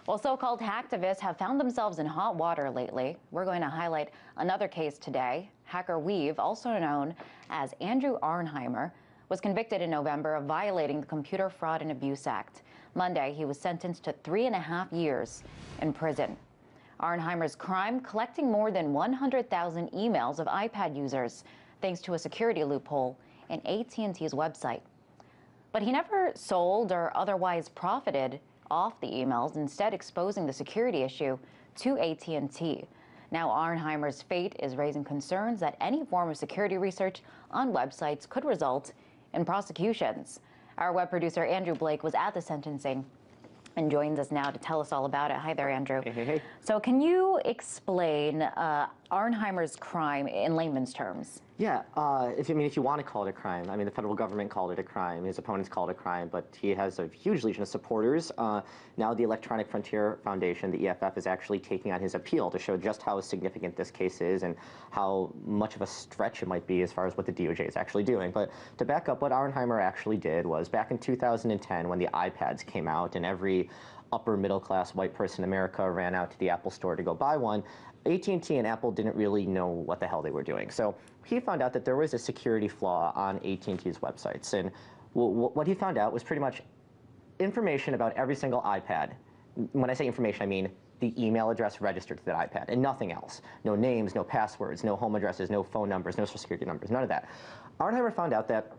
Well, so-called hacktivists have found themselves in hot water lately. We're going to highlight another case today. Hacker weev, also known as Andrew Arnheimer, was convicted in November of violating the Computer Fraud and Abuse Act. Monday, he was sentenced to 3.5 years in prison. Arnheimer's crime: collecting more than 100,000 emails of iPad users, thanks to a security loophole in AT&T's website. But he never sold or otherwise profited off the emails, instead exposing the security issue to AT&T. Now Arnheimer's fate is raising concerns that any form of security research on websites could result in prosecutions. Our web producer Andrew Blake was at the sentencing and joins us now to tell us all about it. Hi there, Andrew. Hey. So can you explain Arnheimer's crime in layman's terms? Yeah, if you want to call it a crime, the federal government called it a crime, his opponents called it a crime, but he has a huge legion of supporters. Now the Electronic Frontier Foundation, the EFF, is actually taking on his appeal to show just how significant this case is and how much of a stretch it might be as far as what the DOJ is actually doing. But to back up, what Arnheimer actually did was, back in 2010, when the iPads came out and every upper middle class white person in America ran out to the Apple store to go buy one, AT&T and Apple didn't really know what the hell they were doing. So he found out that there was a security flaw on AT&T's websites. And what he found out was pretty much information about every single iPad. When I say information, I mean the email address registered to that iPad and nothing else. No names, no passwords, no home addresses, no phone numbers, no social security numbers, none of that. Arnheimer found out that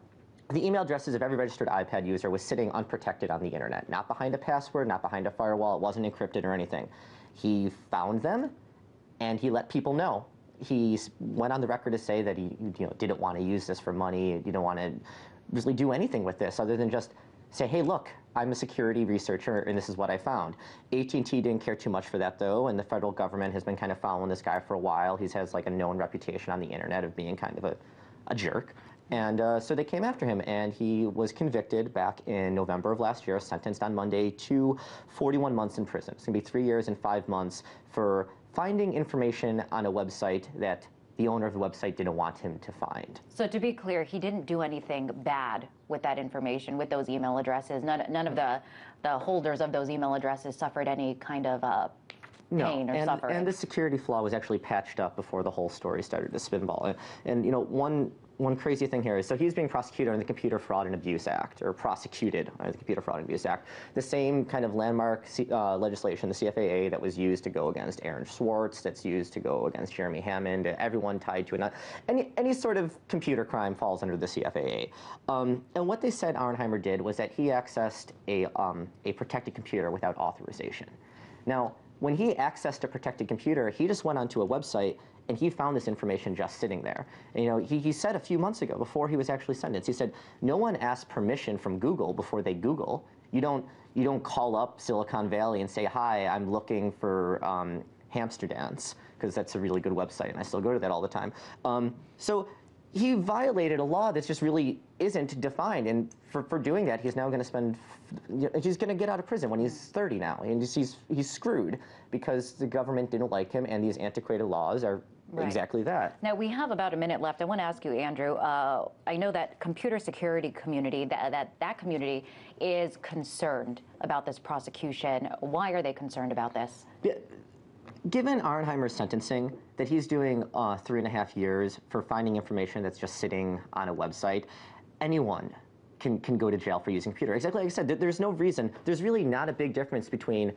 the email addresses of every registered iPad user was sitting unprotected on the internet, not behind a password, not behind a firewall. It wasn't encrypted or anything. He found them, and he let people know. He went on the record to say that he didn't want to use this for money. He didn't want to really do anything with this other than just say, hey, look, I'm a security researcher, and this is what I found. AT&T didn't care too much for that, though, and the federal government has been kind of following this guy for a while. He has like a known reputation on the internet of being kind of a jerk. And so they came after him, and he was convicted back in November of last year, sentenced on Monday to 41 months in prison. It's going to be 3 years and 5 months for finding information on a website that the owner of the website didn't want him to find. So to be clear, he didn't do anything bad with that information, with those email addresses. None of the holders of those email addresses suffered any kind of pain or suffering. And the security flaw was actually patched up before the whole story started to spinball. And one crazy thing here is, so he's being prosecuted under the Computer Fraud and Abuse Act, or prosecuted under the Computer Fraud and Abuse Act, the same kind of landmark legislation, the CFAA, that was used to go against Aaron Swartz, that's used to go against Jeremy Hammond, everyone tied to it. Any sort of computer crime falls under the CFAA. And what they said Arnheimer did was that he accessed a protected computer without authorization. Now, when he accessed a protected computer, he just went onto a website and he found this information just sitting there. And, he said a few months ago, before he was actually sentenced, he said, no one asks permission from Google before they Google. You don't call up Silicon Valley and say, hi, I'm looking for hamster dance, because that's a really good website, and I still go to that all the time. So he violated a law that just really isn't defined, and for doing that, he's now going to he's going to get out of prison when he's 30 now, and he's screwed because the government didn't like him, and these antiquated laws are exactly that. Now, we have about a minute left. I want to ask you, Andrew, I know that computer security community, that community is concerned about this prosecution. Why are they concerned about this? Yeah. Given Arnheimer's sentencing, that he's doing 3.5 years for finding information that's just sitting on a website, anyone can go to jail for using a computer. Exactly like I said, there's no reason. There's really not a big difference between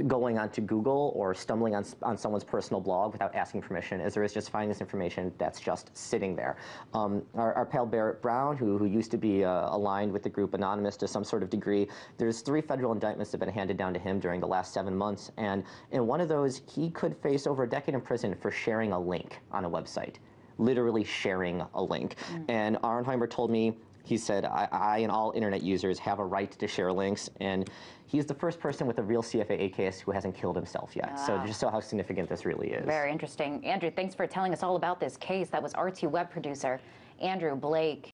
going onto Google or stumbling on someone's personal blog without asking permission as there is just finding this information that's just sitting there. Our pal Barrett Brown, who used to be aligned with the group Anonymous to some sort of degree, there's 3 federal indictments that have been handed down to him during the last 7 months, and in one of those, he could face over a decade in prison for sharing a link on a website, literally sharing a link. And Arnheimer told me, he said, I and all internet users have a right to share links, and he's the first person with a real CFAA case who hasn't killed himself yet. Wow. So just so how significant this really is. Very interesting. Andrew, thanks for telling us all about this case. That was RT Web producer Andrew Blake.